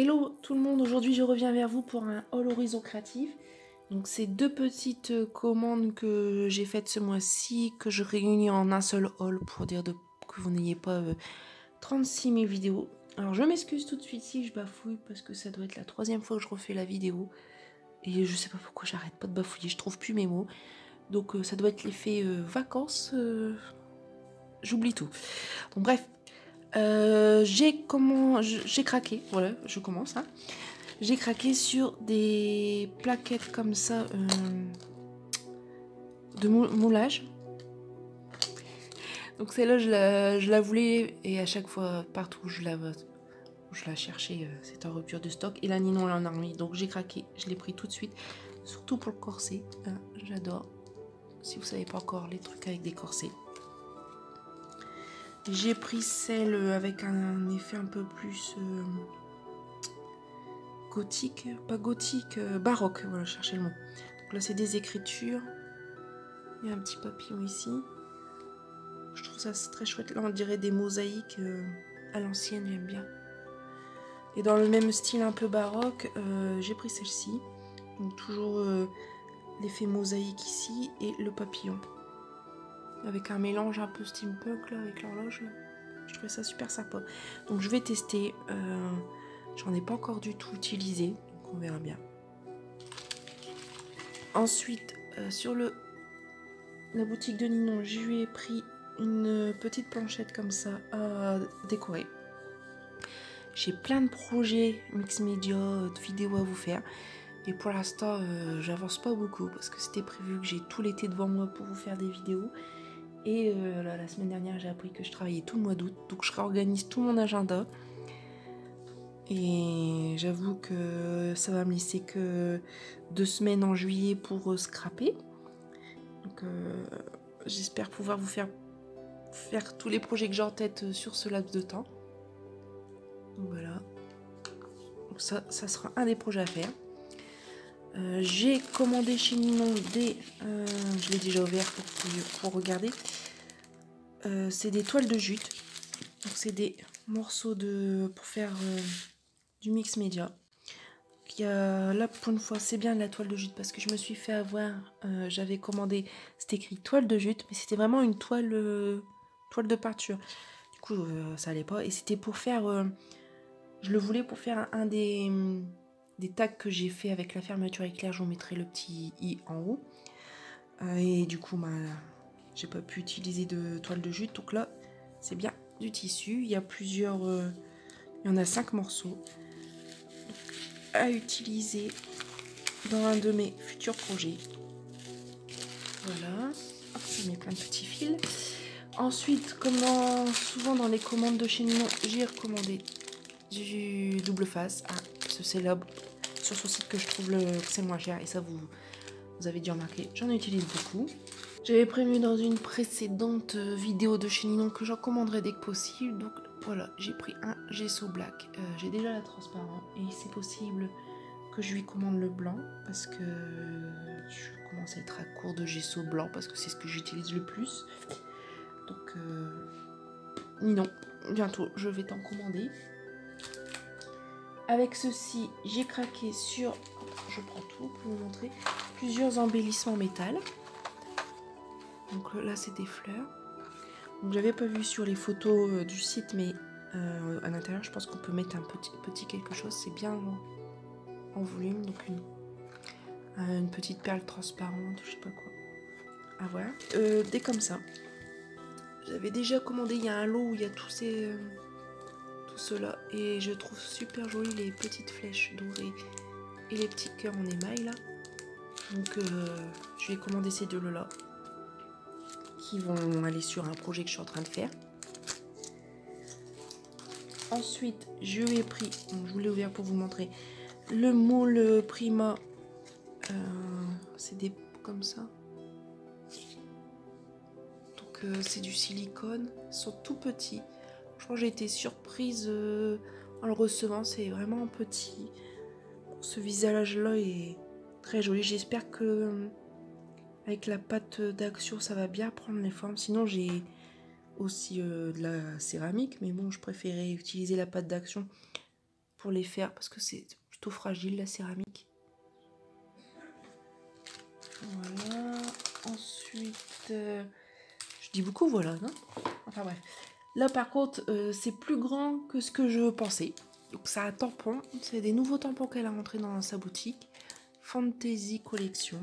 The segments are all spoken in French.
Hello tout le monde, aujourd'hui je reviens vers vous pour un haul Horizon Créatif. Donc c'est deux petites commandes que j'ai faites ce mois-ci, que je réunis en un seul haul pour dire que vous n'ayez pas 36 000 vidéos. Alors je m'excuse tout de suite si je bafouille parce que ça doit être la troisième fois que je refais la vidéo. Et je sais pas pourquoi j'arrête pas de bafouiller, je trouve plus mes mots. Donc ça doit être l'effet vacances, j'oublie tout. Donc bref. J'ai craqué, voilà, je commence. Hein. J'ai craqué sur des plaquettes comme ça de moulage. Donc celle-là, je la voulais et à chaque fois, partout où je la cherchais, c'était en rupture de stock. Et là, Ninon elle en a remis, donc j'ai craqué, je l'ai pris tout de suite. Surtout pour le corset, hein, j'adore. Si vous savez pas encore les trucs avec des corsets. J'ai pris celle avec un effet un peu plus gothique, pas gothique, baroque, voilà, je cherchais le mot. Donc là c'est des écritures, il y a un petit papillon ici. Je trouve ça très chouette, là on dirait des mosaïques à l'ancienne, j'aime bien. Et dans le même style un peu baroque, j'ai pris celle-ci. Donc toujours l'effet mosaïque ici et le papillon. Avec un mélange un peu steampunk là, avec l'horloge. Je trouvais ça super sympa. Donc je vais tester. J'en ai pas encore du tout utilisé. Donc on verra bien. Ensuite, sur la boutique de Ninon, je lui ai pris une petite planchette comme ça à décorer. J'ai plein de projets mix média, de vidéos à vous faire. Et pour l'instant, j'avance pas beaucoup parce que c'était prévu que j'ai tout l'été devant moi pour vous faire des vidéos. Et là, la semaine dernière, j'ai appris que je travaillais tout le mois d'août. Donc je réorganise tout mon agenda. Et j'avoue que ça va me laisser que 2 semaines en juillet pour scraper. Donc j'espère pouvoir vous faire tous les projets que j'ai en tête sur ce laps de temps. Donc voilà. Donc ça sera un des projets à faire. J'ai commandé chez Ninon des... je l'ai déjà ouvert pour regarder. C'est des toiles de jute. Donc c'est des morceaux pour faire du mix média. Là pour une fois c'est bien de la toile de jute parce que je me suis fait avoir, j'avais commandé, c'était écrit toile de jute mais c'était vraiment une toile de peinture. Du coup ça allait pas et c'était pour faire, je le voulais pour faire un des tags que j'ai fait avec la fermeture éclair. Je vous mettrai le petit i en haut et du coup j'ai pas pu utiliser de toile de jute, donc là c'est bien du tissu. Il y a plusieurs, il y en a 5 morceaux à utiliser dans un de mes futurs projets. Voilà, ça met plein de petits fils. Ensuite, comme souvent dans les commandes de chez Ninon, j'ai recommandé du double face. Ah, c'est là sur son site que je trouve que c'est moins cher et ça vous avez dû remarquer, j'en utilise beaucoup. J'avais prévu dans une précédente vidéo de chez Ninon que j'en commanderais dès que possible. Donc voilà, j'ai pris un gesso black. J'ai déjà la transparent et c'est possible que je lui commande le blanc parce que je commence à être à court de gesso blanc parce que c'est ce que j'utilise le plus. Donc Ninon, bientôt je vais t'en commander. Avec ceci, j'ai craqué sur, je prends tout pour vous montrer, plusieurs embellissements métal. Donc là c'est des fleurs. Donc j'avais pas vu sur les photos du site, mais à l'intérieur je pense qu'on peut mettre un petit quelque chose. C'est bien en volume, donc une petite perle transparente, je sais pas quoi. Ah voilà, des comme ça. J'avais déjà commandé, il y a un lot où il y a tout cela et je trouve super joli les petites flèches dorées et les petits cœurs en émail là. Donc je vais commander ces deux lots là qui vont aller sur un projet que je suis en train de faire. Ensuite je lui ai pris, bon, je vous l'ai ouvert pour vous montrer, le moule Prima. C'est des comme ça. Donc c'est du silicone, ils sont tout petits. Franchement j'ai été surprise en le recevant, c'est vraiment petit. Ce visage là est très joli. J'espère que avec la pâte d'action ça va bien prendre les formes. Sinon j'ai aussi de la céramique, mais bon je préférais utiliser la pâte d'action pour les faire parce que c'est plutôt fragile la céramique. Voilà. Ensuite, je dis beaucoup voilà, non? Enfin bref. Là par contre, c'est plus grand que ce que je pensais. Donc ça a un tampon. C'est des nouveaux tampons qu'elle a rentrés dans sa boutique. Fantasy Collection.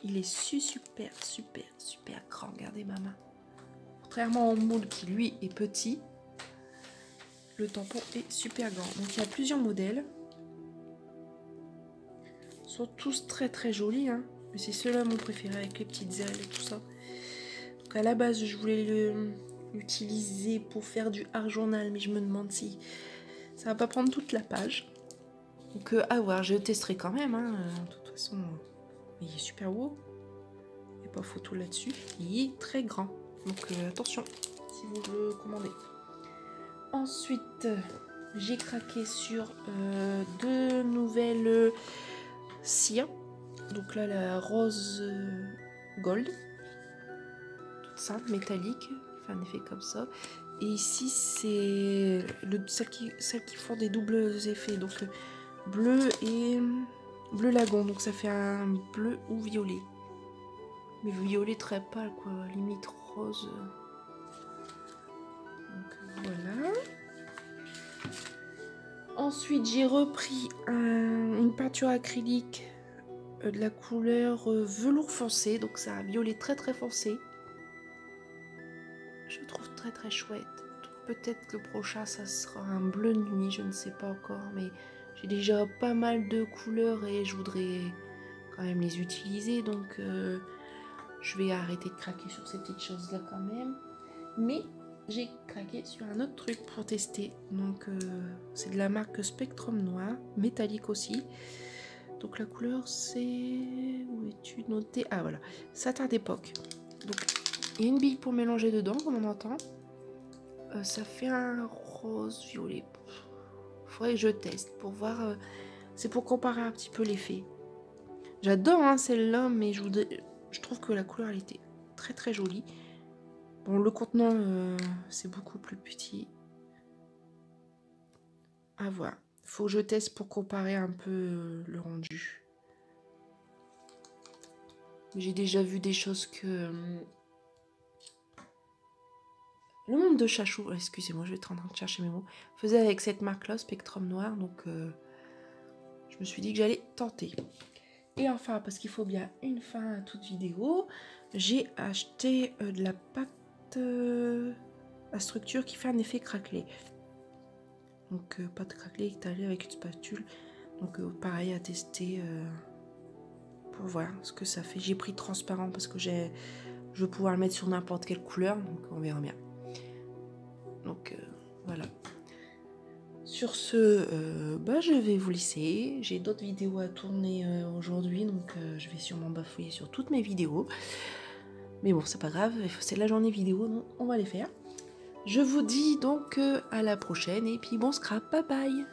Il est super grand. Regardez ma main. Contrairement au moule qui lui est petit, le tampon est super grand. Donc il y a plusieurs modèles. Ils sont tous très jolis, hein. Mais c'est ceux-là mon préféré avec les petites ailes et tout ça. Donc à la base je voulais l'utiliser pour faire du art journal, mais je me demande si ça va pas prendre toute la page. Donc à voir, je testerai quand même, hein. De toute façon, il est super beau. Il n'y a pas photo là-dessus. Il est très grand. Donc attention si vous le commandez. Ensuite, j'ai craqué sur deux nouvelles cires. Donc là, la rose gold. Toute simple, métallique. Fait un effet comme ça. Et ici, c'est celles qui font des doubles effets. Donc bleu et bleu lagon. Donc ça fait un bleu ou violet. Mais violet très pâle, quoi. Limite rose. Donc voilà. Ensuite, j'ai repris une peinture acrylique de la couleur velours foncé. Donc c'est un violet très foncé. Je trouve très chouette. Peut-être que le prochain, ça sera un bleu nuit. Je ne sais pas encore. Mais j'ai déjà pas mal de couleurs et je voudrais quand même les utiliser. Donc je vais arrêter de craquer sur ces petites choses-là quand même. Mais j'ai craqué sur un autre truc pour tester. Donc c'est de la marque Spectrum Noir, métallique aussi. Donc la couleur c'est... Où es-tu noté? Ah voilà, satin d'époque. Donc il y a une bille pour mélanger dedans, comme on entend. Ça fait un rose violet. Faudrait que je teste pour voir. C'est pour comparer un petit peu l'effet. J'adore hein, celle-là, mais je trouve que la couleur elle était très jolie. Bon, le contenant, c'est beaucoup plus petit. À voir. Faut que je teste pour comparer un peu le rendu. J'ai déjà vu des choses que... Le monde de Chachou, excusez-moi, je vais être en train de chercher mes mots, faisait avec cette marque-là, Spectrum Noir. Donc, je me suis dit que j'allais tenter. Et enfin, parce qu'il faut bien une fin à toute vidéo, j'ai acheté de la pâte à structure qui fait un effet craquelé. Donc pâte craquelée étalée avec une spatule. Donc pareil à tester pour voir ce que ça fait. J'ai pris transparent parce que je veux pouvoir le mettre sur n'importe quelle couleur. Donc on verra bien. Donc voilà. Sur ce, je vais vous laisser. J'ai d'autres vidéos à tourner aujourd'hui. Donc je vais sûrement bafouiller sur toutes mes vidéos. Mais bon, c'est pas grave. C'est la journée vidéo, donc on va les faire. Je vous dis donc à la prochaine. Et puis bon scrap. Bye bye.